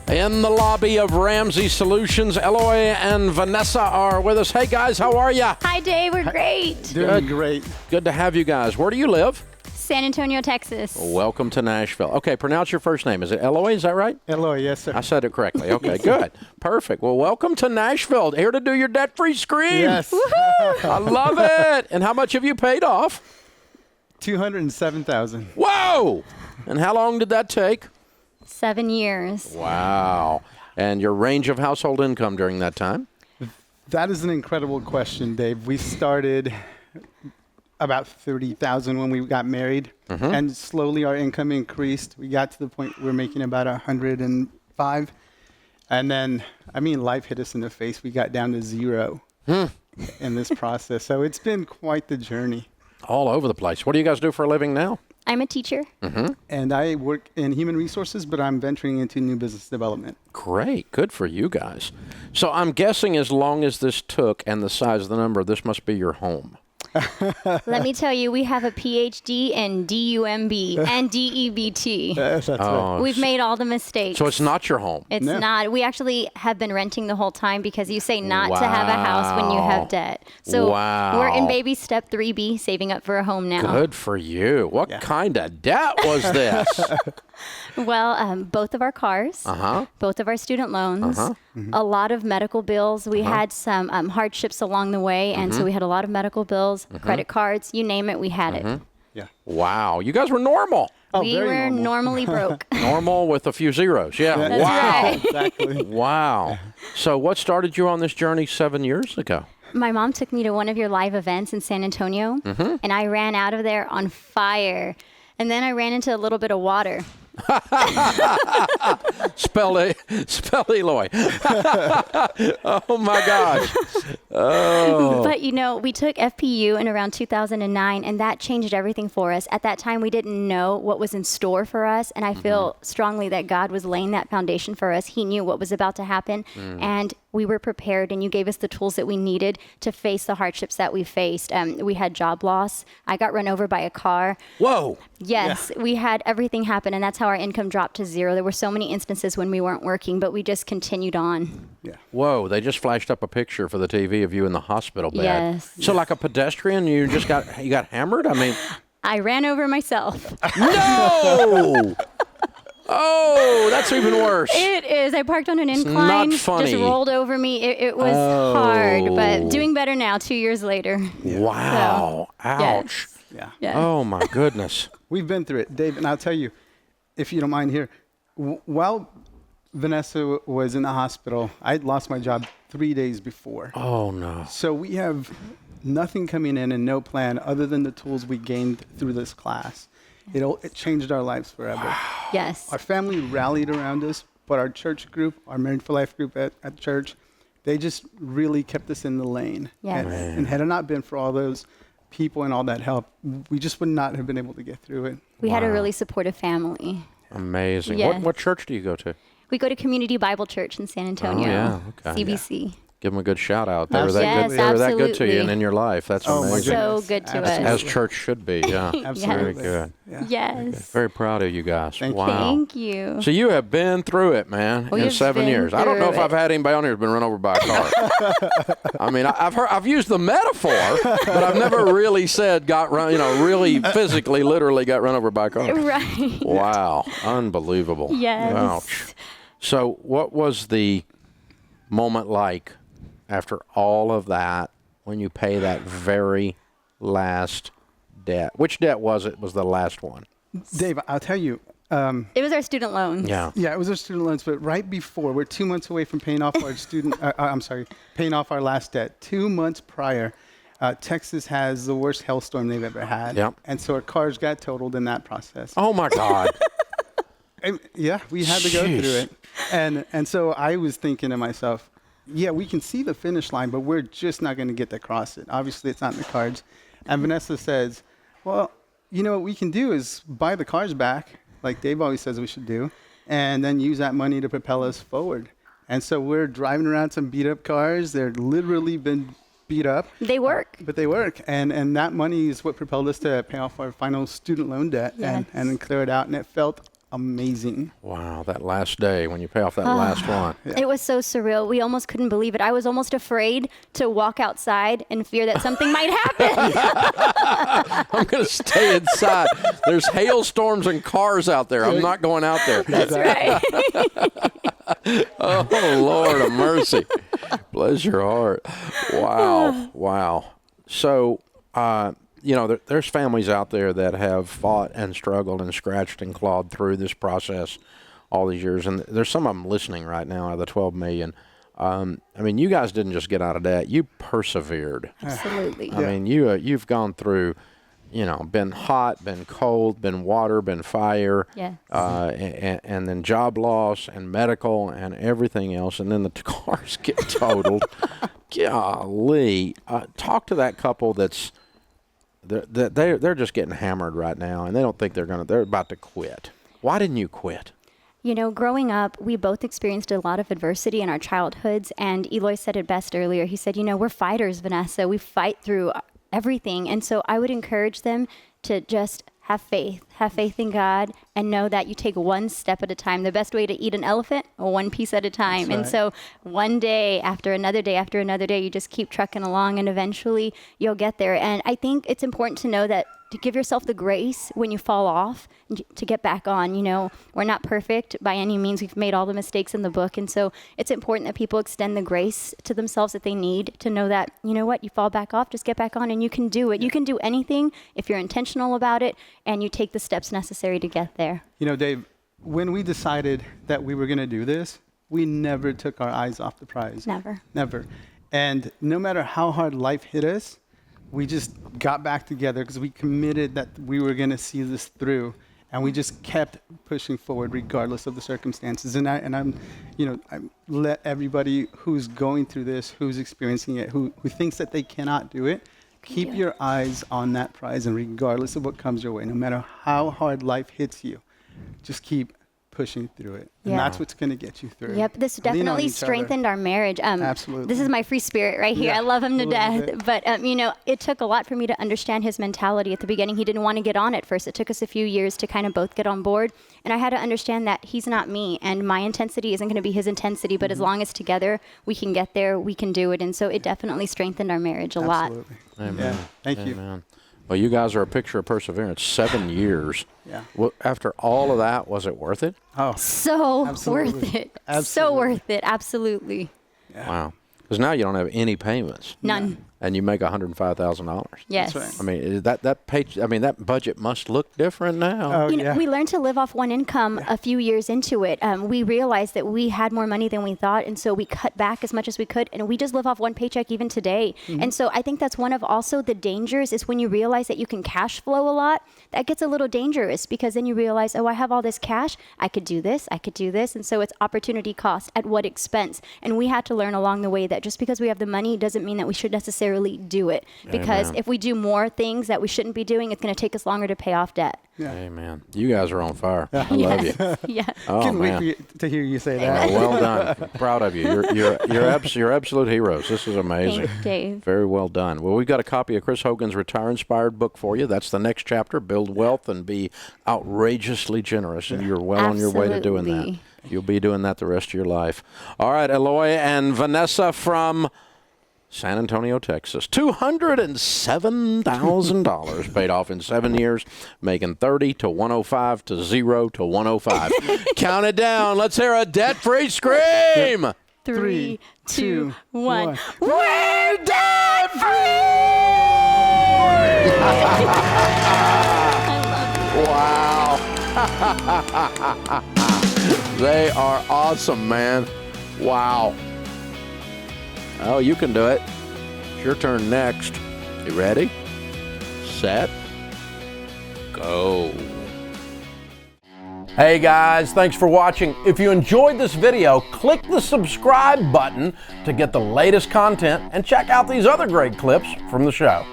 In the lobby of Ramsey Solutions, Eloy and Vanessa are with us. Hey, guys, how are you? Hi, Dave. We're great. Doing great. Good to have you guys. Where do you live? San Antonio, Texas. Welcome to Nashville. Okay, pronounce your first name. Is it Eloy? Is that right? Eloy, yes, sir. I said it correctly. Okay, good. Perfect. Well, welcome to Nashville. Here to do your debt-free scream. Yes. I love it. And how much have you paid off? $207,000. Whoa! And how long did that take? 7 years. Wow. And your range of household income during that time? That is an incredible question, Dave. We started about $30,000 when we got married, and slowly our income increased. We got to the point we're making about $105, and then, life hit us in the face. We got down to zero in this process. So it's been quite the journey. All over the place. What do you guys do for a living now? I'm a teacher. And I work in human resources, but I'm venturing into new business development. Great. Good for you guys. So I'm guessing as long as this took and the size of the number, this must be your home. Let me tell you, we have a PhD in DUMB and DEBT. That's right. We've made all the mistakes. So it's not your home. It's No. not. We actually have been renting the whole time because you say not to have a house when you have debt. So we're in baby step 3B, saving up for a home now. Good for you. What kind of debt was this? Well, both of our cars, both of our student loans, a lot of medical bills. We had some hardships along the way, and so we had a lot of medical bills, credit cards, you name it, we had it. Yeah. Wow. You guys were normal. Oh, We very were normal. normally broke. Normal with a few zeros. Yeah. That's Wow. right. Exactly. Wow. So what started you on this journey 7 years ago? My mom took me to one of your live events in San Antonio, and I ran out of there on fire. And then I ran into a little bit of water. Spell Eloy. Oh, my gosh. Oh. But, we took FPU in around 2009, and that changed everything for us. At that time, we didn't know what was in store for us, and I feel strongly that God was laying that foundation for us. He knew what was about to happen, and we were prepared, and you gave us the tools that we needed to face the hardships that we faced. We had job loss. I got run over by a car. Whoa. Yes, we had everything happen, and that's how our income dropped to zero. There were so many instances when we weren't working, but we just continued on. Yeah. Whoa, they just flashed up a picture for the TV of you in the hospital bed. Yes. So like a pedestrian, you got hammered? I ran over myself. No! Oh, that's even worse. It is. I parked on an incline. not funny. Just rolled over me. It was hard, but doing better now 2 years later. Wow. Ouch. Yeah. Yes. Oh, my goodness. We've been through it, Dave, and I'll tell you, if you don't mind here, while Vanessa was in the hospital, I'd lost my job 3 days before. Oh, no. So we have nothing coming in and no plan other than the tools we gained through this class. It changed our lives forever. Yes. Our family rallied around us, but our church group, our Married for Life group at church, they just really kept us in the lane. Yes. And had it not been for all those people and all that help, we just would not have been able to get through it. We had a really supportive family. Amazing. Yes. What church do you go to? We go to Community Bible Church in San Antonio. Oh, yeah. Okay. CBC. Give them a good shout out. They were Absolutely. that good. They were that good to you absolutely. and in your life. That's Oh, my amazing. goodness. So good to Absolutely. us. As church should be. Yeah. Absolutely. Very good. Yeah. Yes. Very proud of you guys. Thank you. Wow. Thank you. So you have been through it, man, We in have 7 been years. I don't know through if I've it. had anybody on here who's been run over by a car. I've used the metaphor, but I've never really said really physically, literally got run over by a car. Right. Wow. Unbelievable. Yes. Ouch. So what was the moment like after all of that when you pay that very last debt? Which debt was it? Was the last one? Dave, I'll tell you, It was our student loans. Yeah. yeah, it was our student loans, but right before, we're 2 months away from paying off our paying off our last debt. 2 months prior, Texas has the worst hailstorm they've ever had. Yep. And so our cars got totaled in that process. Oh, my God. And, yeah, we had to go Jeez. through it. And so I was thinking to myself, yeah, we can see the finish line, but we're just not going to get to cross it. Obviously, it's not in the cards. And Vanessa says, well, what we can do is buy the cars back, like Dave always says we should do, and then use that money to propel us forward. And so we're driving around some beat-up cars. They're literally been beat up. They work. But they work. And that money is what propelled us to pay off our final student loan debt Yes. and then clear it out. And it felt amazing. Wow, that last day when you pay off that last one. It was so surreal. We almost couldn't believe it. I was almost afraid to walk outside in fear that something might happen. I'm going to stay inside. There's hailstorms and cars out there. I'm not going out there. That's right. Oh, Lord of mercy. Bless your heart. Wow. Wow. So, you know, there's families out there that have fought and struggled and scratched and clawed through this process all these years. And there's some of them listening right now out of the 12 million. I mean, you guys didn't just get out of debt. You persevered. Absolutely. I mean, you've gone through, you know, been hot, been cold, been water, been fire, Yes. and then job loss and medical and everything else. And then the cars get totaled. Golly. Talk to that couple that's, they're just getting hammered right now, and they don't think they're about to quit. Why didn't you quit? You know, growing up, we both experienced a lot of adversity in our childhoods, and Eloy said it best earlier. He said, you know, we're fighters, Vanessa. We fight through everything. And so I would encourage them to just have faith in God, and know that you take one step at a time. The best way to eat an elephant, one piece at a time. That's And so one day after another day after another day, you just keep trucking along, and eventually you'll get there. And I think it's important to know that to give yourself the grace when you fall off and to get back on. You know, we're not perfect by any means. We've made all the mistakes in the book. And so it's important that people extend the grace to themselves that they need to know that, you know what, you fall back off, just get back on, and you can do it. You can do anything if you're intentional about it and you take the steps necessary to get there. You know, Dave, when we decided that we were going to do this, we never took our eyes off the prize. Never. And no matter how hard life hit us, we just got back together because we committed that we were going to see this through, and we just kept pushing forward regardless of the circumstances. And I let everybody who's going through this, who's experiencing it, who thinks that they cannot do it, keep your eyes on that prize, and regardless of what comes your way, no matter how hard life hits you, just keep pushing through it. And that's what's going to get you through. Yep, this definitely strengthened our marriage. Absolutely. This is my free spirit right here. I love him to death. But, you know, it took a lot for me to understand his mentality at the beginning. He didn't want to get on at first. It took us a few years to kind of both get on board. And I had to understand that he's not me, and my intensity isn't going to be his intensity. But as long as together we can get there, we can do it. And so it definitely strengthened our marriage a lot. Absolutely. Amen. Yeah. Thank you. Amen. Well, you guys are a picture of perseverance. 7 years. Yeah. Well, after all of that, was it worth it? Oh, So absolutely. worth it. So Absolutely. worth it. Absolutely. Yeah. Wow. Because now you don't have any payments. None. And you make $105,000. Yes. That's I mean, that budget must look different now. Oh, You know, yeah. we learned to live off one income a few years into it. We realized that we had more money than we thought, and so we cut back as much as we could, and we just live off one paycheck even today. And so I think that's one of also the dangers is when you realize that you can cash flow a lot, that gets a little dangerous, because then you realize, oh, I have all this cash, I could do this, and so it's opportunity cost. At what expense? And we had to learn along the way that just because we have the money doesn't mean that we should necessarily do it, because if we do more things that we shouldn't be doing, it's going to take us longer to pay off debt. Yeah. Amen. You guys are on fire. I love you. Yeah. Oh, Couldn't wait man. for you to hear you say Oh, that. well done. Proud of you. You're absolute heroes. This is amazing. Thanks, Dave. Very well done. Well, we've got a copy of Chris Hogan's Retire Inspired book for you. That's the next chapter, Build Wealth and Be Outrageously Generous. And you're well on your way to doing that. Absolutely. You'll be doing that the rest of your life. All right, Eloy and Vanessa from San Antonio, Texas. $207,000 paid off in 7 years, making 30 to 105 to 0 to 105. Count it down. Let's hear a debt-free scream. 3, 2, 1. We're debt-free! Wow. They are awesome, man. Wow. Oh, you can do it. It's your turn next. You ready? Set. Go. Hey guys, thanks for watching. If you enjoyed this video, click the subscribe button to get the latest content and check out these other great clips from the show.